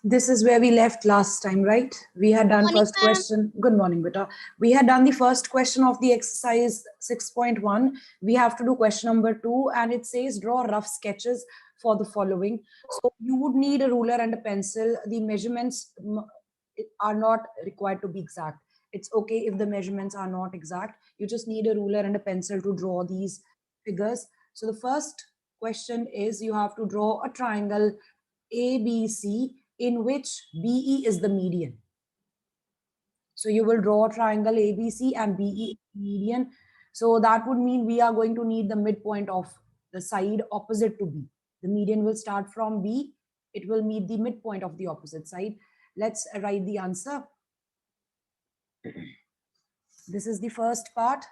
This is where we left last time, right? We had done first question. Good morning, beta. We had done the first question of the exercise 6.1. We have to do question number 2, and it says draw rough sketches for the following. So you would need a ruler and a pencil. The measurements are not required to be exact. It's okay if the measurements are not exact. You just need a ruler and a pencil to draw these figures. So the first question is you have to draw a triangle ABC in which BE is the median. So you will draw a triangle ABC and BE median. So that would mean we are going to need the midpoint of the side opposite to B. The median will start from B. It will meet the midpoint of the opposite side. Let's write the answer. This is the first part.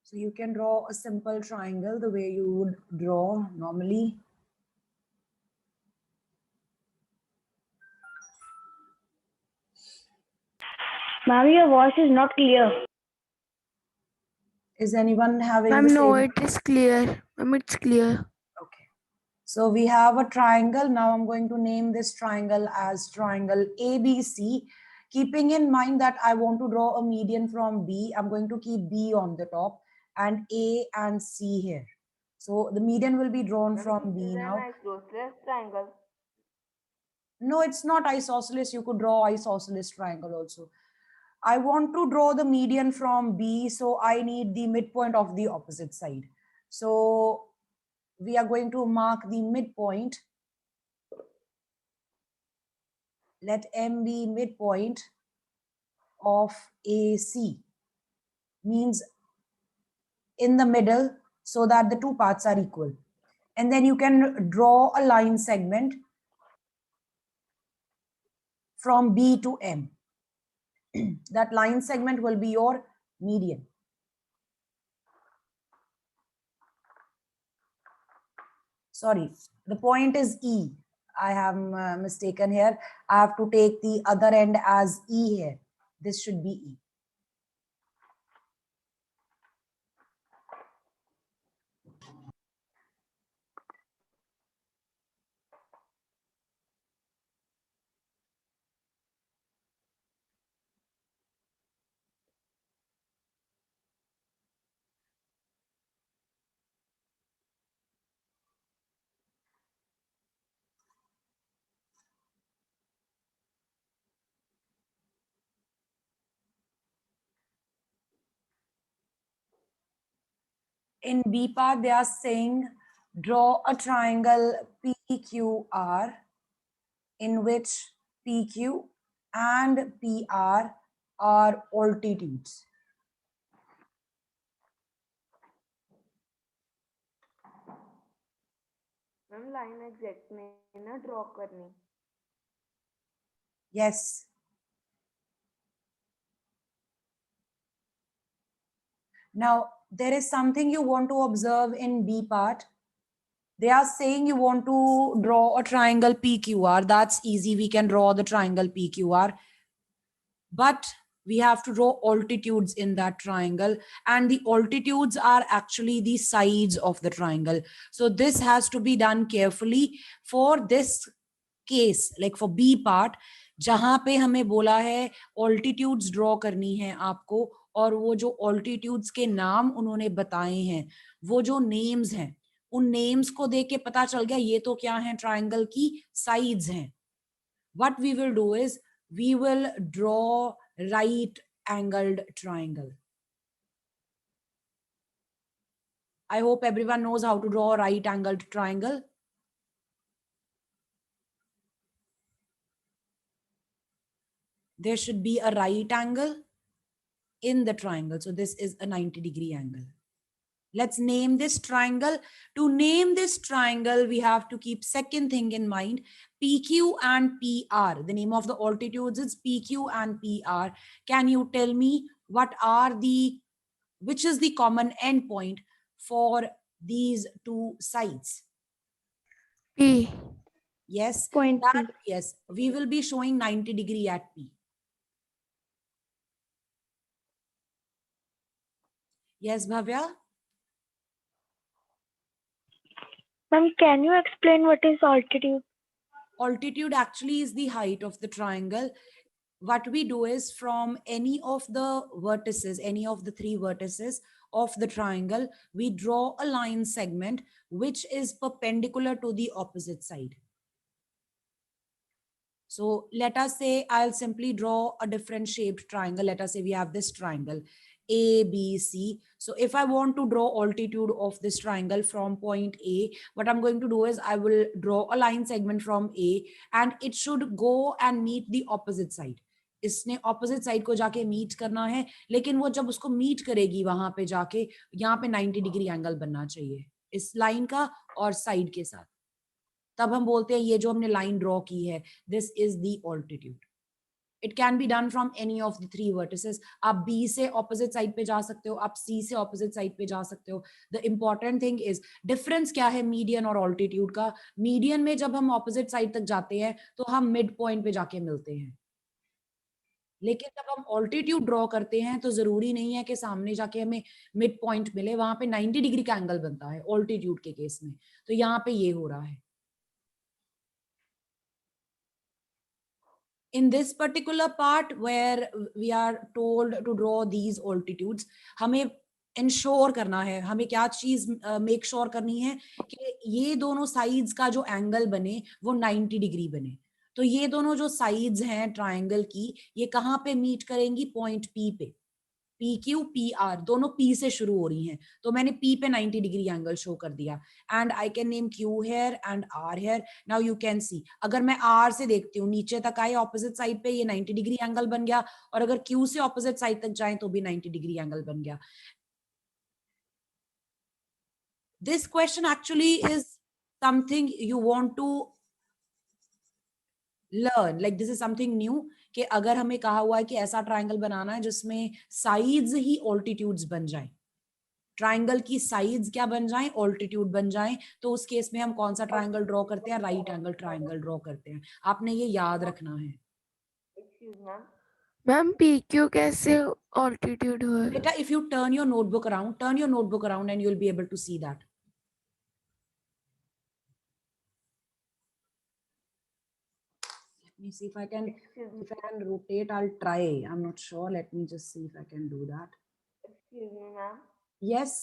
So you can draw a simple triangle the way you would draw normally. Ma'am, your voice is not clear. Is anyone having Ma'am, the same? no, it is clear. Ma'am, it's clear. Okay. So we have a triangle. Now I'm going to name this triangle as triangle ABC. Keeping in mind that I want to draw a median from B, I'm going to keep B on the top and A and C here. So the median will be drawn from B now. Isosceles triangle. No, it's not isosceles. You could draw isosceles triangle also. I want to draw the median from B, so I need the midpoint of the opposite side. So we are going to mark the midpoint. Let M be midpoint of AC. Means in the middle so that the two parts are equal. And then you can draw a line segment from B to M. That line segment will be your median. Sorry, the point is E. I have mistaken here. I have to take the other end as E here. This should be E. In B part, they are saying draw a triangle PQR in which PQ and PR are altitudes. Ma'am line exact में ना draw करनी. Yes. Now, there is something you want to observe in B part. They are saying you want to draw a triangle PQR. That's easy. We can draw the triangle PQR. But we have to draw altitudes in that triangle. And the altitudes are actually the sides of the triangle. So this has to be done carefully for this case, like for B part, जहां पे हमें बोला है altitudes draw करनी है आपको, और वो जो ऑल्टीट्यूड्स के नाम उन्होंने बताए हैं, वो जो नेम्स हैं, उन नेम्स को देख के पता चल गया ये तो क्या है, ट्रायंगल की साइड्स हैं. What we will do is we will draw right angled triangle. I hope everyone knows how to draw a right angled triangle. There should be a right angle in the triangle. So this is a 90-degree angle. Let's name this triangle. To name this triangle, we have to keep second thing in mind, PQ and PR. The name of the altitudes is PQ and PR. Can you tell me which is the common endpoint for these two sides? P. Yes, Point that, P. yes, we will be showing 90 degree at P. Yes, Bhavya? Ma'am, can you explain what is altitude? Altitude actually is the height of the triangle. What we do is from any of the vertices, any of the three vertices of the triangle, we draw a line segment which is perpendicular to the opposite side. So let us say I'll simply draw a different shaped triangle. Let us say we have this triangle A, B, C. So if I want to draw altitude of this triangle from point A, what I'm going to do is I will draw a line segment from A and it should go and meet the opposite side. इसने opposite side को जाके meet करना है, लेकिन वो जब उसको meet करेगी वहां पे जाके, यहाँ पे 90 डिग्री एंगल बनना चाहिए इस लाइन का और साइड के साथ. तब हम बोलते हैं ये जो हमने लाइन ड्रॉ की है, this is the altitude. It can be done from any of the three vertices. आप बी से ऑपोजिट साइड पे जा सकते हो, आप सी से ऑपोजिट साइड पे जा सकते हो. The important thing is difference क्या है मीडियन और ऑल्टीट्यूड का. मीडियन में जब हम ऑपोजिट साइड तक जाते हैं तो हम मिड पॉइंट पे जाके मिलते हैं, लेकिन जब हम ऑल्टीट्यूड ड्रॉ करते हैं तो जरूरी नहीं है कि सामने जाके हमें मिड पॉइंट मिले, वहां पे 90 डिग्री का एंगल बनता है ऑल्टीट्यूड के केस में. तो यहाँ पे ये हो रहा है. In this particular part where we are told to draw these altitudes, हमें इंश्योर करना है, हमें क्या चीज मेक श्योर करनी है कि ये दोनों साइड्स का जो एंगल बने वो 90 डिग्री बने. तो ये दोनों जो साइड्स हैं ट्रायंगल की, ये कहाँ पे मीट करेंगी? पॉइंट पी पे. पी क्यू पी आर दोनों पी से शुरू हो रही हैं, तो मैंने पी पे 90 डिग्री एंगल शो कर दिया. And I can name Q here and R here. Now you can see, अगर मैं आर से देखती हूँ नीचे तक आए ऑपोजिट साइड पे, ये 90 डिग्री एंगल बन गया, और अगर क्यू से ऑपोजिट साइड तक जाए तो भी 90 डिग्री एंगल बन गया. This question actually is something you want to learn, like this is something new, कि अगर हमें कहा हुआ है कि ऐसा ट्रायंगल बनाना है जिसमें साइड्स ही ऑल्टीट्यूड्स बन जाए, ट्रायंगल की साइड्स क्या बन जाएं? ऑल्टीट्यूड बन जाएं, तो उस केस में हम कौन सा ट्रायंगल ड्रॉ करते हैं? राइट एंगल ट्रायंगल ड्रॉ करते हैं. आपने ये याद रखना है. Excuse ma'am. Ma'am P Q कैसे ऑल्टीट्यूड हुआ? बेटा if you turn your notebook around and you will be able to see that. Let me see if I can rotate. I'll try. I'm not sure. Let me just see if I can do that. Excuse me ma'am. Yes.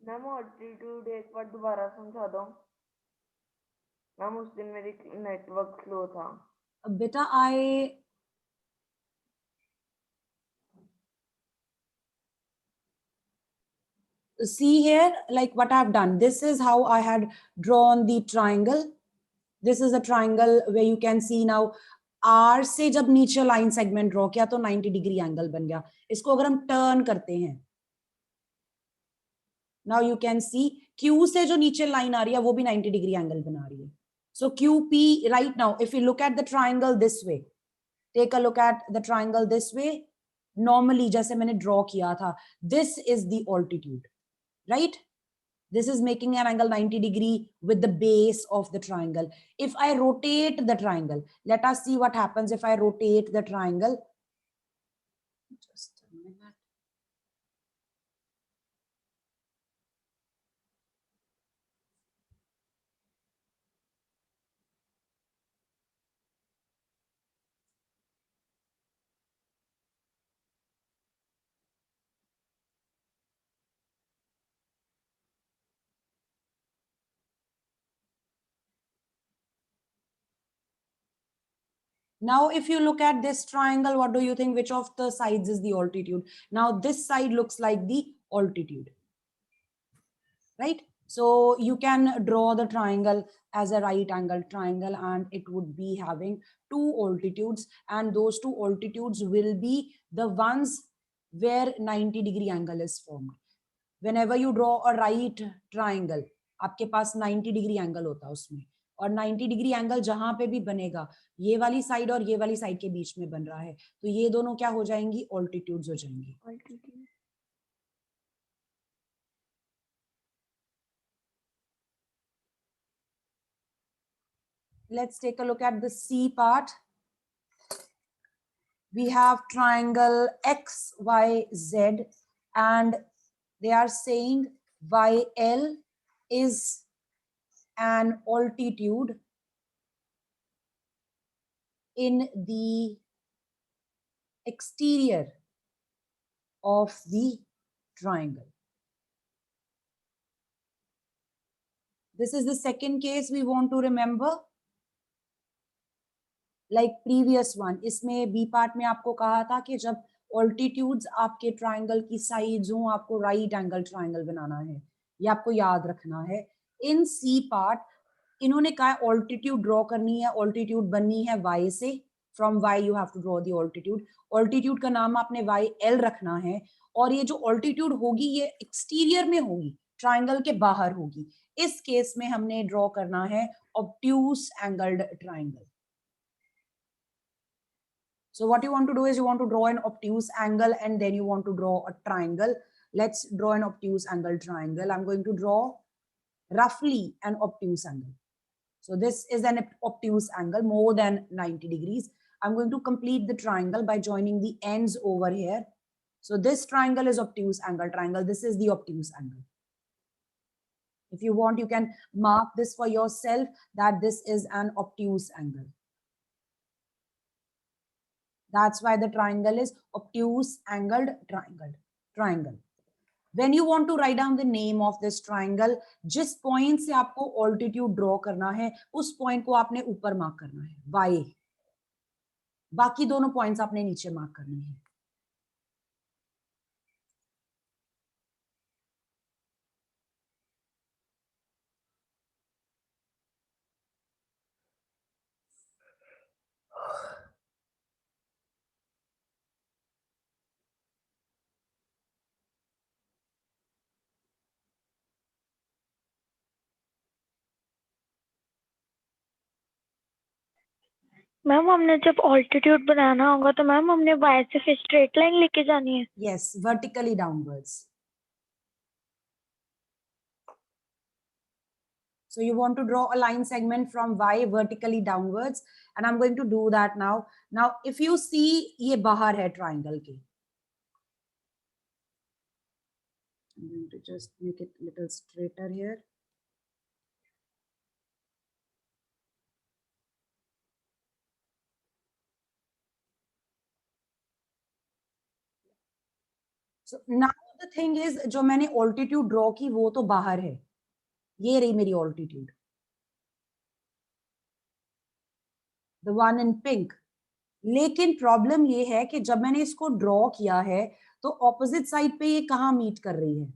Ma'am altitude एक बार दोबारा समझा दो ma'am. उस दिन मेरी network slow था. Beta, I see here, like what I've done. This is how I had drawn the triangle. This is a triangle where you can see now R से जब नीचे लाइन सेगमेंट ड्रॉ किया तो 90 degree angle बन गया. इसको अगर हम टर्न करते हैं, now you can C Q से जो नीचे लाइन आ रही है वो भी 90 डिग्री एंगल बना रही है. So QP right now if you look at the triangle this way, take a look at the triangle this way, normally जैसे मैंने ड्रॉ किया था, this is the altitude, right? This is making an angle 90 degree with the base of the triangle. If I rotate the triangle, let us see what happens if I rotate the triangle. Just a minute. Now, if you look at this triangle, what do you think? Which of the sides is the altitude? Now, this side looks like the altitude, right? So you can draw the triangle as a right angle triangle and it would be having two altitudes, and those two altitudes will be the ones where 90 degree angle is formed. Whenever you draw a right triangle, आपके पास 90 degree angle होता है उसमें, और 90 degree angle जहां पे भी बनेगा, ये वाली साइड और ये वाली साइड के बीच में बन रहा है, तो ये दोनों क्या हो जाएंगी? ऑल्टीट्यूड्स हो जाएंगी. Altitude. let's take a look at the C part. We have triangle XYZ, and they are saying YL is an altitude in the exterior of the triangle. This is the second case we want to remember. Like previous one, इसमें B part में आपको कहा था कि जब altitudes आपके triangle की sides हों, आपको right angle triangle बनाना है, ये आपको याद रखना है. In C part, इन्होंने कहा altitude draw करनी है, altitude बननी है Y से. From Y you have to draw the altitude. Altitude का नाम आपने YL रखना है, और ये जो altitude होगी ये exterior में होगी, triangle के बाहर होगी. इस केस में हमने draw करना है obtuse angled triangle. So what you want to do is you want to draw an obtuse angle and then you want to draw a triangle. Let's draw an obtuse angle triangle. I'm going to draw roughly an obtuse angle. So this is an obtuse angle more than 90 degrees. I'm going to complete the triangle by joining the ends over here. So this triangle is obtuse angle triangle. This is the obtuse angle. If you want, you can mark this for yourself that this is an obtuse angle. That's why the triangle is obtuse angled triangle. When you want to write down the name of this triangle, जिस point से आपको altitude draw करना है, उस point को आपने ऊपर mark करना है, Y. बाकी दोनों points आपने नीचे mark करने हैं. मैम हमने जब ऑल्टीट्यूड बनाना होगा तो मैम हमने वाई से फिर स्ट्रेट लाइन लेके जानी है. Yes, vertically downwards. So you want to draw a line segment from Y vertically downwards, and I'm going to do that now. Now, if you see, ये बाहर है triangle के. I'm going to just make it a little straighter here. So now the thing is, जो मैंने altitude draw की वो तो बाहर है. ये रही मेरी altitude. The one in pink. लेकिन प्रॉब्लम ये है कि जब मैंने इसको ड्रॉ किया है तो ऑपोजिट साइड पे ये कहाँ मीट कर रही है.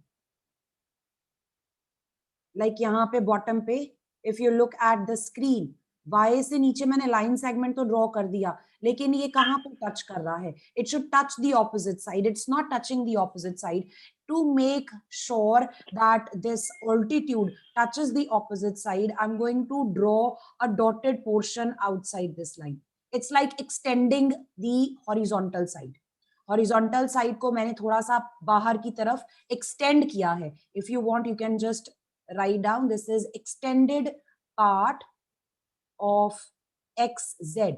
लाइक यहाँ पे बॉटम पे, if you look at the screen, Y से नीचे मैंने लाइन सेगमेंट तो ड्रॉ कर दिया, लेकिन ये कहाँ पे टच कर रहा है. It should touch the opposite side. It's not touching the opposite side. To make sure that this altitude touches the opposite side, I'm going to draw a dotted portion outside this line. It's like extending the horizontal side. Horizontal side को मैंने थोड़ा सा बाहर की तरफ extend किया है. If you want, you can just write down this is extended part of XZ.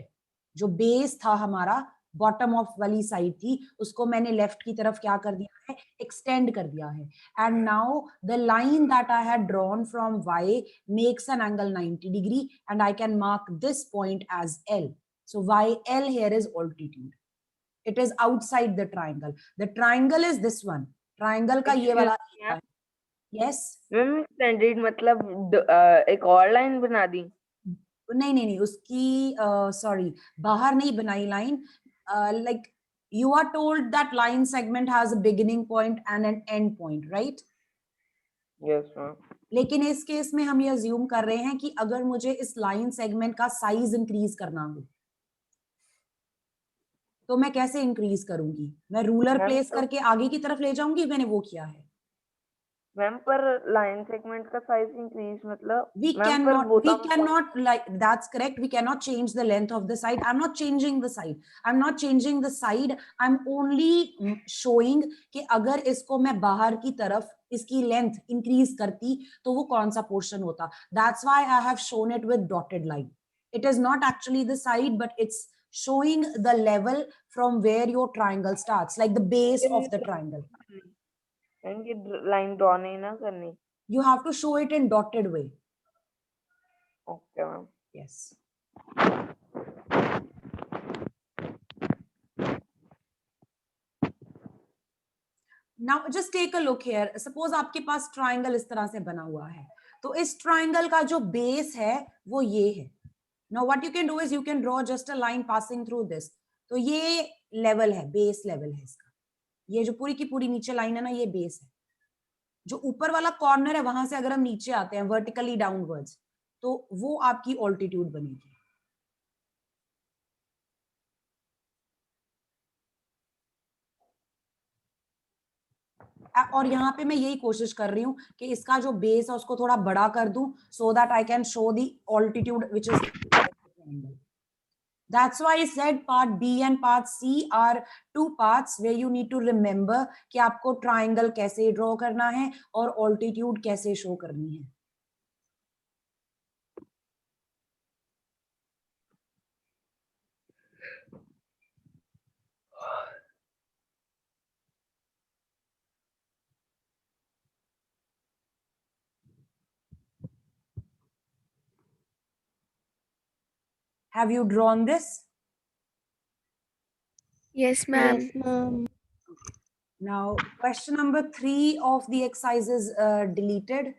जो base था हमारा बॉटम ऑफ वाली साइड थी, उसको मैंने लेफ्ट की तरफ क्या कर दिया है, एक्सटेंड कर दिया है. And now the line that I had drawn from Y makes an angle 90 degree and I can mark this point as L. So Y L here is altitude. It is outside the triangle. The triangle is this one. Triangle का ये वाला. Yes ma'am extended मतलब एक और line बना दी. नहीं, उसकी sorry बाहर नहीं बनाई line. Like you are told that line segment has a beginning point and an end point, right? Yes, ma'am. लेकिन इस केस में हम ये अज्यूम कर रहे हैं कि अगर मुझे इस लाइन सेगमेंट का साइज इंक्रीज करना हो तो मैं कैसे इंक्रीज करूंगी. मैं रूलर प्लेस करके आगे की तरफ ले जाऊंगी. मैंने वो किया है. मैम पर लाइन सेगमेंट का साइज इंक्रीज मतलब we cannot like that's correct. We cannot change the length of the side. I'm not changing the side. I'm only showing कि अगर इसको मैं बाहर की तरफ इसकी लेंथ इंक्रीज करती तो वो कौन सा पोर्शन होता. That's why I have shown it with dotted line. It is not actually the side, but it's showing the level from where your triangle starts, like the base of the triangle. इनकी line draw नहीं ना करनी. You have to show it in dotted way. Okay, ma'am. Yes. Now just take a look here. Suppose आपके पास triangle इस तरह से बना हुआ है, तो इस triangle का जो base है वो ये है. Now what you can do is you can draw just a line passing through this. तो ये level है, base level है इसका. ये जो पूरी की पूरी नीचे लाइन है ना, ये base है. जो ऊपर वाला कॉर्नर है वहां से अगर हम नीचे आते हैं वर्टिकली डाउनवर्ड्स, तो वो आपकी ऑल्टीट्यूड बनेगी. और यहाँ पे मैं यही कोशिश कर रही हूँ कि इसका जो बेस है उसको थोड़ा बड़ा कर दूं, so that I can show the altitude which is triangle. That's why I said part B and part C are two parts where you need to remember कि आपको triangle कैसे draw करना है और altitude कैसे show करनी है. Have you drawn this? Yes, ma'am. Yes, ma'am. Now, question number 3 of the exercise is deleted.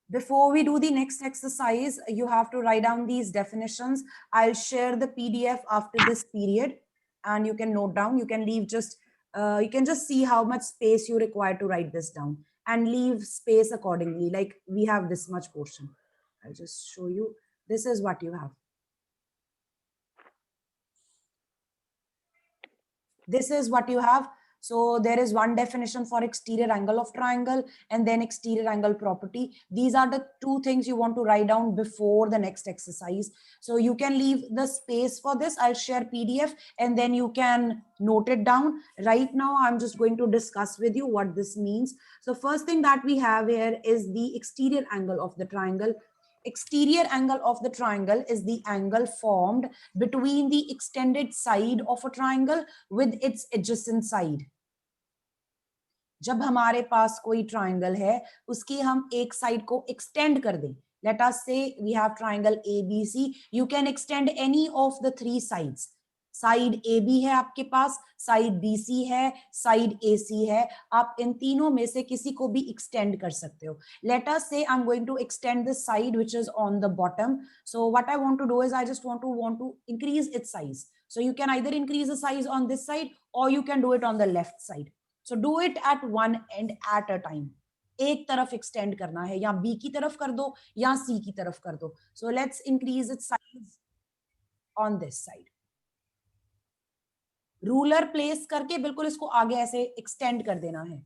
Before we do the next exercise, you have to write down these definitions. I'll share the PDF after this period and you can note down. You can leave just, you can just see how much space you require to write this down and leave space accordingly. Like we have this much portion. I'll just show you. This is what you have. This is what you have. So there is one definition for exterior angle of triangle and then exterior angle property. These are the two things you want to write down before the next exercise. So you can leave the space for this. I'll share PDF and then you can note it down. Right now, I'm just going to discuss with you what this means. So first thing that we have here is the exterior angle of the triangle. Exterior angle of the triangle is the angle formed between the extended side of a triangle with its adjacent side. जब हमारे पास कोई triangle है, उसकी हम एक side को extend कर दें. Let us say we have triangle ABC. You can extend any of the 3 sides. Side AB है आपके पास, साइड BC है, साइड AC है. आप इन तीनों में से किसी को भी extend कर सकते हो. Let us say I'm going to extend the side which is on the bottom. So what I want to do is I just want to increase its size. So you can either increase the size on this side or you can do it on the left side. So do it at one end at a time. एक तरफ extend करना है, या B की तरफ कर दो या C की तरफ कर दो. So let's increase its size on this side. Ruler place करके बिल्कुल इसको आगे ऐसे एक्सटेंड कर देना है.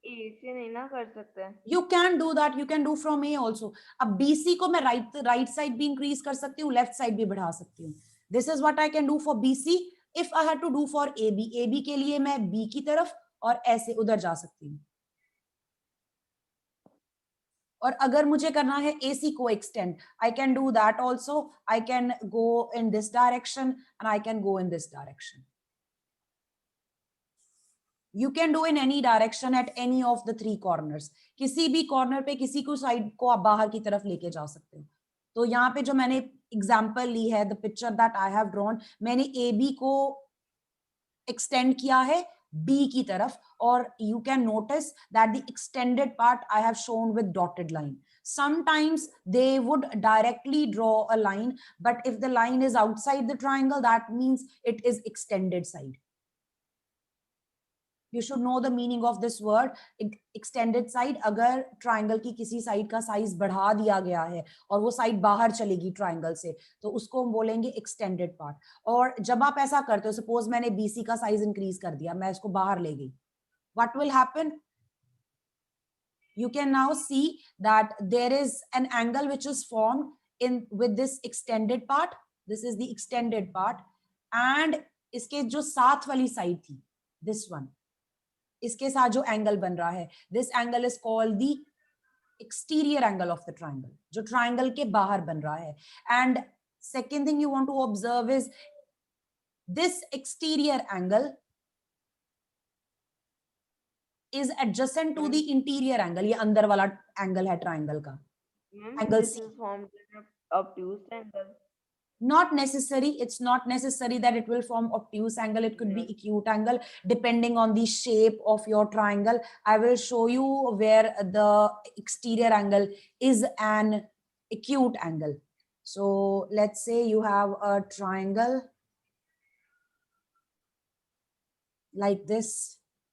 ए से नहीं ना कर सकते. You can do that. You can do from A also. अब BC को मैं राइट साइड भी इंक्रीज कर सकती हूँ, लेफ्ट साइड भी बढ़ा सकती हूँ. This is what I can do for BC. If I had to do for AB, AB के लिए मैं B की तरफ और ऐसे उधर जा सकती हूँ. और अगर मुझे करना है AC को extend, I can do that also. I can go in this direction and I can go in this direction. You can do in any direction at any of the 3 corners. किसी भी corner पे किसी को side को आप बाहर की तरफ लेके जा सकते हो. तो यहाँ पे जो मैंने एग्जांपल ली है, the picture that I have drawn, मैंने AB को एक्सटेंड किया है B की तरफ, और you can notice that the extended part I have shown with dotted line. Sometimes they would directly draw a line, but if the line is outside the triangle, that means it is extended side. You should know the meaning of this word, extended side. अगर triangle की किसी side का size बढ़ा दिया गया है और वो side बाहर चलेगी triangle से, तो उसको हम बोलेंगे extended part. और जब आप ऐसा करते हो, suppose मैंने BC का size increase कर दिया, मैं इसको बाहर ले गई, what will happen? You can now see that there is an angle which is formed in with this extended part. This is the extended part, and इसके जो साथ वाली side थी, this one, इसके साथ जो एंगल बन रहा है, this angle is called the exterior angle of the triangle, जो ट्राइंगल के बाहर बन रहा है. And second thing you want to observe is this exterior angle is adjacent to the interior angle. ये अंदर वाला एंगल है ट्राइंगल का. Ma'am, Angle this C. is formed as a obtuse angle. Not necessary. It's not necessary that it will form obtuse angle. It could be acute angle depending on the shape of your triangle. I will show you where the exterior angle is an acute angle. So let's say you have a triangle like this.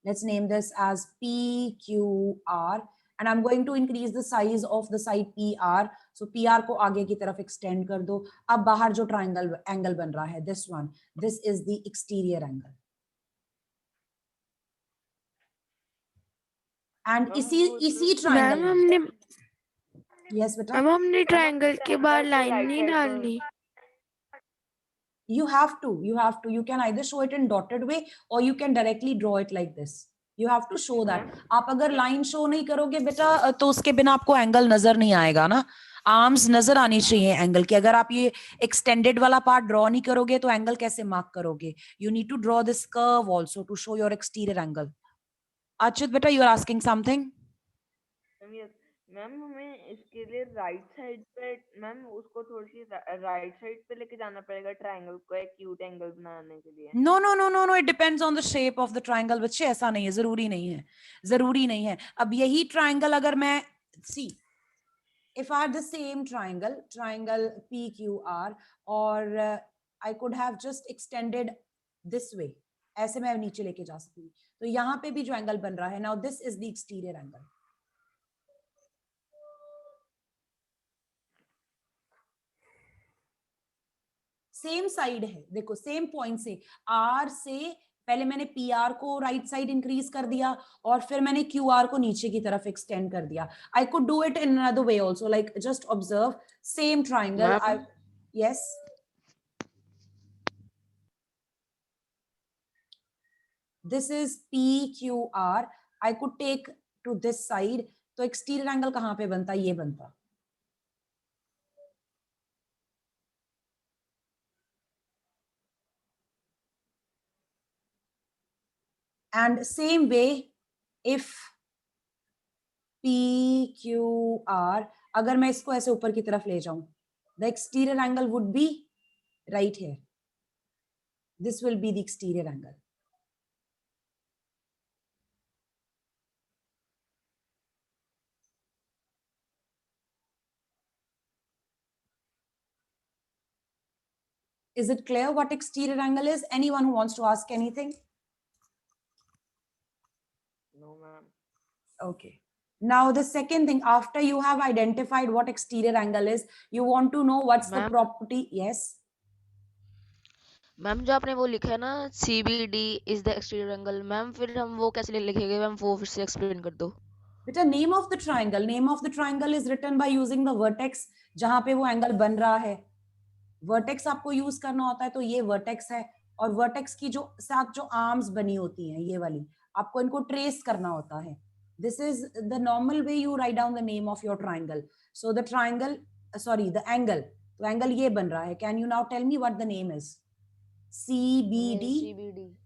Let's name this as PQR, and I'm going to increase the size of the side PR. So PR को आगे की तरफ extend कर दो. अब बाहर जो triangle angle बन रहा है, this one, this is the exterior angle. And इसी मैम triangle, हमने yes बेटा, मैम हमने ट्रायंगल के बाहर लाइन नहीं डालनी. you have to, you can either show it in dotted way or you can directly draw it like this. You have to show that. आप अगर लाइन शो नहीं करोगे बेटा तो उसके बिना आपको एंगल नजर नहीं आएगा ना. आर्म्स नजर आनी चाहिए एंगल की. अगर आप ये एक्सटेंडेड वाला पार्ट ड्रॉ नहीं करोगे तो एंगल कैसे मार्क करोगे? You need to draw this curve also to show your exterior angle. Achyut बेटा, you are asking something. Ma'am हमें इसके लिए राइट साइड पे, मैम उसको थोड़ी सी राइट साइड पे लेके जाना पड़ेगा ट्रायंगल को एक्यूट एंगल बनाने के लिए. No no no no no, it depends on the shape of the triangle. बच्चे ऐसा नहीं है, जरूरी नहीं है, जरूरी नहीं है. अब यही ट्रायंगल अगर मैं सी, if I had the same triangle PQR, or I could have just extended this way, ऐसे मैं नीचे लेके जा सकती हूँ. तो यहाँ पे भी जो एंगल बन रहा है, now this is the exterior angle. Same side है, देखो सेम पॉइंट से, आर से पहले मैंने पी आर को राइट साइड इंक्रीज कर दिया और फिर मैंने क्यू आर को नीचे की तरफ एक्सटेंड कर दिया. I could do it in another way also, like just observe same triangle. Yes, this is PQR. I could take to this side. तो एक्सटीरियर एंगल कहां पे बनता? ये बनता. And same way, if PQR, अगर मैं इसको ऐसे ऊपर की तरफ ले जाऊं, the exterior angle would be right here. This will be the exterior angle. Is it clear what exterior angle is? Anyone who wants to ask anything? No, ma'am. Okay. Now the second thing, after you have identified what exterior angle is, you want to know what's the property. Yes. Ma'am जो आपने वो लिखा है ना CBD is the exterior angle, ma'am फिर हम वो कैसे लिखेंगे मैम? वो फिर से एक्सप्लेन कर दो. बेटा, name of the triangle is written by using the vertex, जहां पे वो एंगल बन रहा है. वर्टेक्स आपको यूज करना होता है, तो ये वर्टेक्स है, और वर्टेक्स की जो साथ जो आर्म्स बनी होती हैं ये वाली, आपको इनको ट्रेस करना होता है. This is the normal way you write down the name of your triangle. So the triangle, sorry the angle, तो एंगल ये बन रहा है. Can you now tell me what the name is? CBD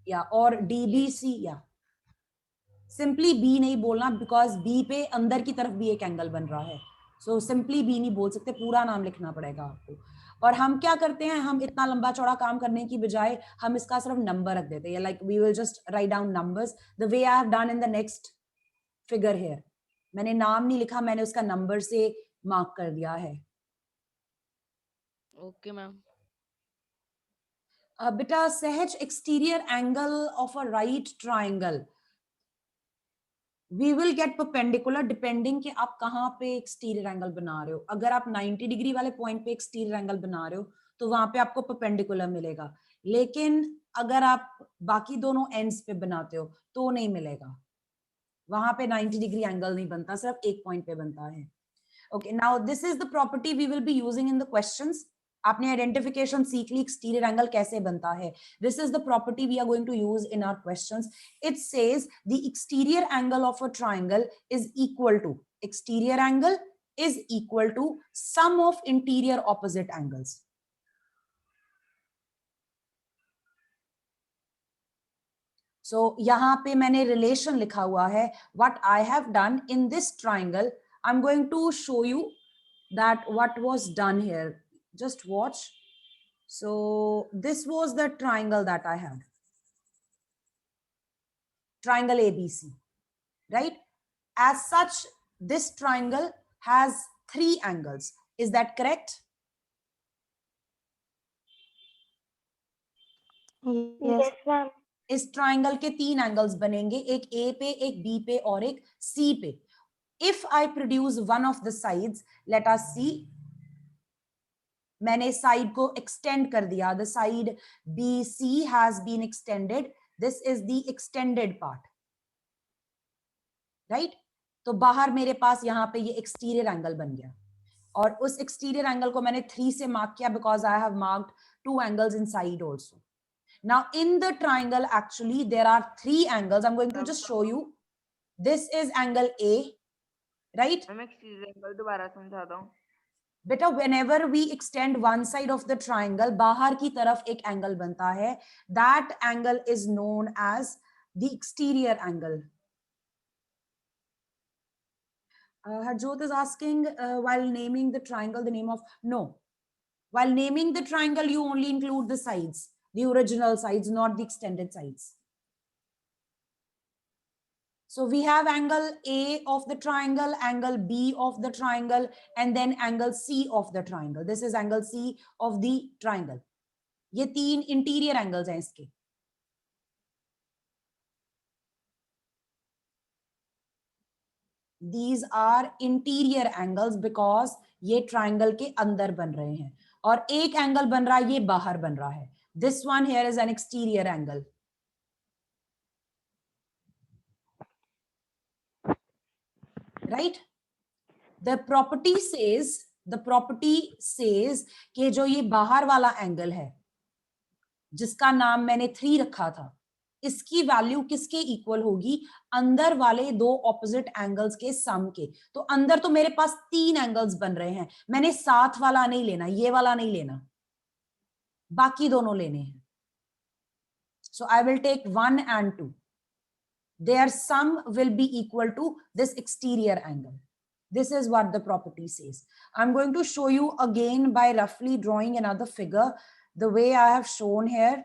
या और DBC, या simply B नहीं बोलना, बिकॉज बी पे अंदर की तरफ भी एक एंगल बन रहा है. सो सिंपली बी नहीं बोल सकते, पूरा नाम लिखना पड़ेगा आपको. और हम क्या करते हैं, हम इतना लंबा चौड़ा काम करने की बजाय हम इसका सिर्फ नंबर रख देते हैं. Like we will just write down numbers the way I have done in the next figure here. मैंने नाम नहीं लिखा, मैंने उसका नंबर से मार्क कर दिया है. Okay ma'am. बेटा सहज, exterior angle of a right triangle we will get perpendicular depending कि आप कहाँ पे एक्सटीरियर एंगल बना रहे हो. अगर आप 90 डिग्री वाले पॉइंट पे एक्सटीरियर एंगल बना रहे हो तो वहां पे आपको परपेंडिकुलर मिलेगा. लेकिन अगर आप बाकी दोनों एंड्स पे बनाते हो तो नहीं मिलेगा, वहां पे 90 डिग्री एंगल नहीं बनता, सिर्फ एक पॉइंट पे बनता है. Okay, now this is the property we will be using in the questions. आपने आइडेंटिफिकेशन सीख ली, एक्सटीरियर एंगल कैसे बनता है. This is the property we are going to use in our questions. It says the exterior angle of a triangle is equal to, exterior angle is equal to sum of interior opposite angles. So यहाँ पे मैंने relation लिखा हुआ है. What I have done in this triangle, I'm going to show you that what was done here. Just watch. So this was the triangle that I had. Triangle ABC, right? As such, this triangle has 3 angles. Is that correct? Yes, ma'am. इस triangle के 3 angles बनेंगे, एक ए पे, एक B पे और एक C पे. If I produce one of the sides, let us see, मैंने साइड को एक्सटेंड कर दिया. The side B C has been extended. This is the extended part, right? तो बाहर मेरे पास यहाँ पे ये एक्सटीरियर एंगल बन गया, और उस एक्सटीरियर एंगल को मैंने 3 से मार्क किया because I have marked 2 angles inside also. Now in the triangle actually there are 3 angles. I'm going to just show you. This is angle A, right? मैं exterior angle दोबारा समझा दूं. बेटा whenever we extend one side of the triangle, बाहर की तरफ एक angle बनता है. That angle is known as the exterior angle. Harjot is asking while naming the triangle the name of, no. While naming the triangle you only include the sides. The original sides, not the extended sides. So we have angle A of the triangle, angle B of the triangle, and then angle C of the triangle. This is angle C of the triangle. ये 3 interior angles हैं इसके. These are interior angles because ये triangle के अंदर बन रहे हैं, और एक angle बन रहा है, ये बाहर बन रहा है. This one here is an exterior angle. Right? The property says कि जो ये बाहर वाला एंगल है जिसका नाम मैंने 3 रखा था, इसकी वैल्यू किसके इक्वल होगी? अंदर वाले 2 ऑपोजिट एंगल्स के सम के. तो अंदर तो मेरे पास 3 एंगल्स बन रहे हैं, मैंने साथ वाला नहीं लेना, ये वाला नहीं लेना, बाकी दोनों लेने हैं. So I will take 1 and 2. Their sum will be equal to this exterior angle. This is what the property says. I'm going to show you again by roughly drawing another figure the way I have shown here.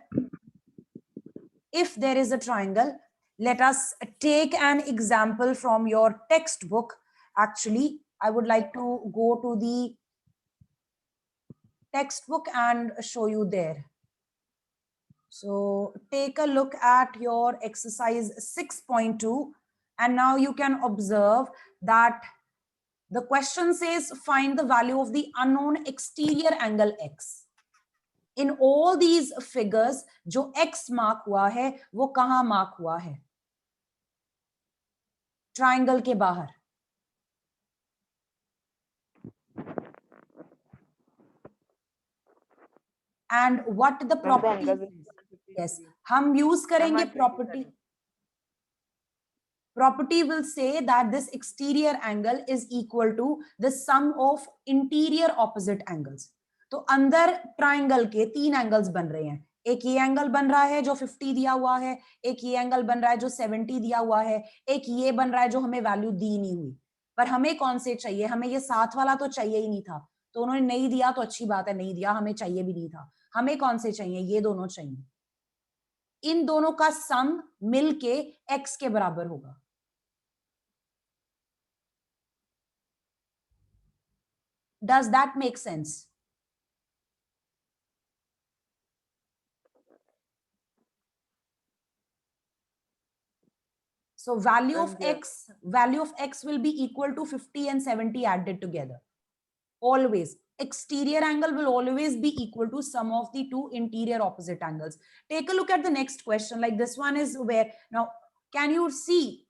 If there is a triangle, let us take an example from your textbook. Actually, I would like to go to the textbook and show you there. So take a look at your exercise 6.2, and now you can observe that the question says find the value of the unknown exterior angle x. In all these figures, जो x mark हुआ है वो कहाँ mark हुआ है? Triangle के बाहर. And what the property says? Yes, हम use करेंगे property. Property will say that this exterior angle is equal to the sum of interior opposite angles. तो अंदर ट्राइंगल के 3 एंगल्स बन रहे हैं. एक ये एंगल बन रहा है जो 50 दिया हुआ है, एक ये एंगल बन रहा है जो 70 दिया हुआ है, एक ये बन रहा है जो हमें वैल्यू दी नहीं हुई. पर हमें कौन से चाहिए? हमें ये साथ वाला तो चाहिए ही नहीं था, तो उन्होंने नहीं दिया तो अच्छी बात है, नहीं दिया, हमें चाहिए भी नहीं था. हमें कौन से चाहिए? ये दोनों चाहिए. इन दोनों का सम मिलके x के बराबर होगा. Does that make sense? So value of x will be equal to 50 and 70 added together. Always. Exterior angle will always be equal to sum of the 2 interior opposite angles. Take a look at the next question. Like this one is where, now can you see,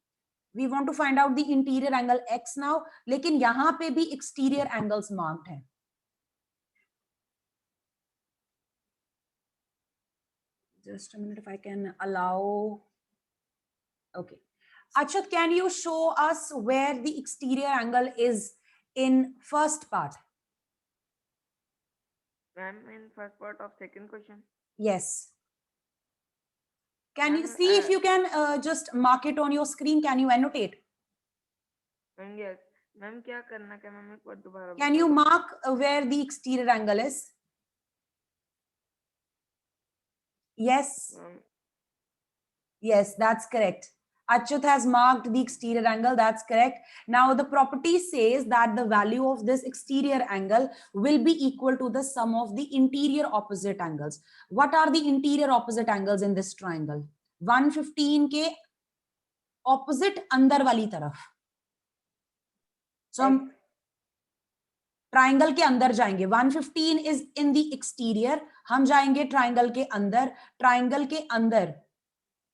we want to find out the interior angle x now, लेकिन यहाँ पे भी exterior angles marked हैं. Just a minute if I can allow. Okay. Achyut, can you show us where the exterior angle is in first part? Ma'am, in first part of second question. Yes. Can you Ma'am, see if you can just mark it on your screen? Can you annotate? ma'am, yes. Ma'am, क्या करना क्या ma'am, एक बार दोबारा Can you बता दो। mark where the exterior angle is? Yes. Ma'am, Yes, that's correct. Achyut has marked the exterior angle. That's correct. Now the property says that the value of this exterior angle will be equal to the sum of the interior opposite angles. What are the interior opposite angles in this triangle? 115 के opposite अंदर वाली तरफ. So हम triangle के अंदर जाएंगे. 115 is in the exterior. हम जाएंगे ट्राइंगल के अंदर. ट्राइंगल के अंदर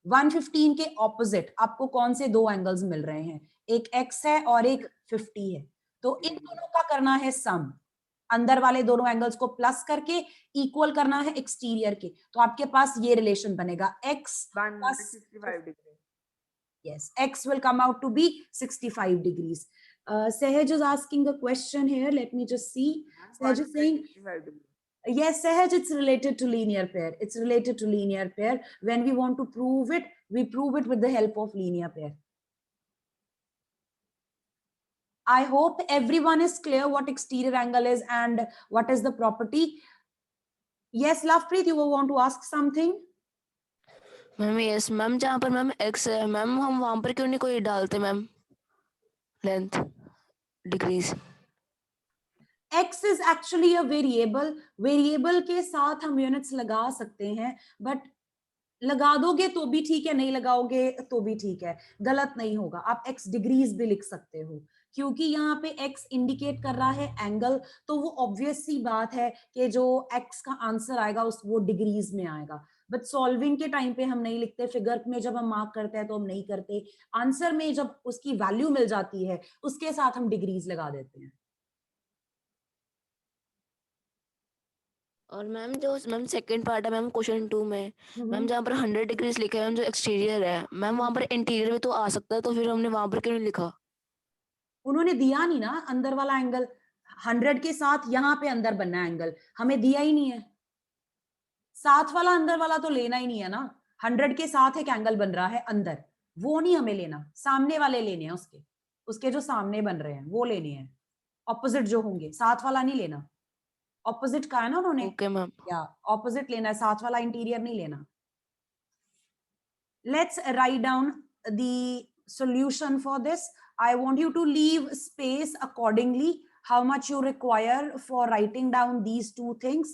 115 के ऑपोजिट आपको कौन से दो एंगल्स मिल रहे हैं? एक x है और एक 50 है. तो इन दोनों का करना है सम. अंदर वाले दोनों एंगल्स को प्लस करके इक्वल करना है एक्सटीरियर के. तो आपके पास ये रिलेशन बनेगा x plus 65 degree. yes, x will come out to be 65 degrees. Sehaj is asking a question here. Let me just see. Sehaj is saying 65 degree. yes, Sehaj, it's related to linear pair. It's related to linear pair. When we want to prove it, we prove it with the help of linear pair. I hope everyone is clear what exterior angle is and what is the property. Yes, Lovepreet, you want to ask something? Ma'am yes ma'am, जहाँ पर ma'am x है ma'am, हम वहां पर क्यों नहीं कोई डालते ma'am length degrees? X is actually a variable. Variable के साथ हम units लगा सकते हैं, but लगा दोगे तो भी ठीक है, नहीं लगाओगे तो भी ठीक है, गलत नहीं होगा. आप x डिग्रीज भी लिख सकते हो क्योंकि यहाँ पे x इंडिकेट कर रहा है एंगल. तो वो ऑब्वियस सी बात है कि जो x का आंसर आएगा उस वो डिग्रीज में आएगा. बट सॉल्विंग के टाइम पे हम नहीं लिखते. फिगर में जब हम मार्क करते हैं तो हम नहीं करते. आंसर में जब उसकी वैल्यू मिल जाती है उसके साथ हम डिग्रीज लगा देते हैं. और मैम जो मैम सेकंड पार्ट है मैम क्वेश्चन 2 में मैम जहाँ पर 100 डिग्रीज लिखा है मैम, जो एक्सटीरियर है मैम वहां पर इंटीरियर भी तो आ सकता है, तो फिर हमने वहां पर क्यों नहीं लिखा? उन्होंने दिया नहीं ना अंदर वाला एंगल. 100 के साथ यहाँ पे अंदर बनना है एंगल, हमें दिया ही नहीं है. साथ वाला अंदर वाला तो लेना ही नहीं है ना. 100 के साथ एक एंगल बन रहा है अंदर, वो नहीं हमें लेना. सामने वाले लेने हैं, उसके उसके जो सामने बन रहे हैं वो लेने हैं. ऑपोजिट जो होंगे, साथ वाला नहीं लेना. ऑपोजिट का है ना उन्होंने. Okay ma'am. या ऑपोजिट लेना है, साथ वाला इंटीरियर नहीं लेना. Let's write down the solution for this. I want you to leave space accordingly, how much you require for writing down these two things.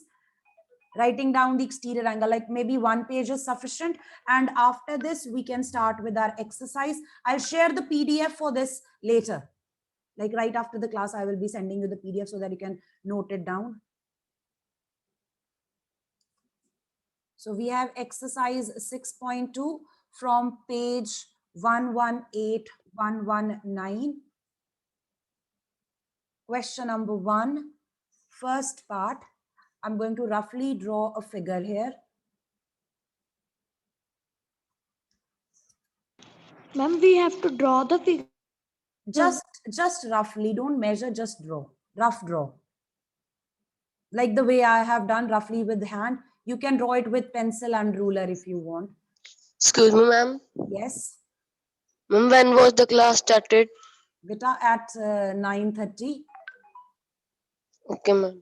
Writing down the exterior angle, like maybe 1 page is sufficient. And after this, we can start with our exercise. I'll share the PDF for this later. Like right after the class, I will be sending you the PDF so that you can note it down. So we have exercise 6.2 from page 118, 119. Question number 1, first part. I'm going to roughly draw a figure here. Ma'am, we have to draw the figure. Just roughly, don't measure, just draw. Rough draw. Like the way I have done roughly with hand. You can draw it with pencil and ruler if you want. Excuse me ma'am. Yes. Ma'am when was the class started? Beta at 9:30. Okay ma'am.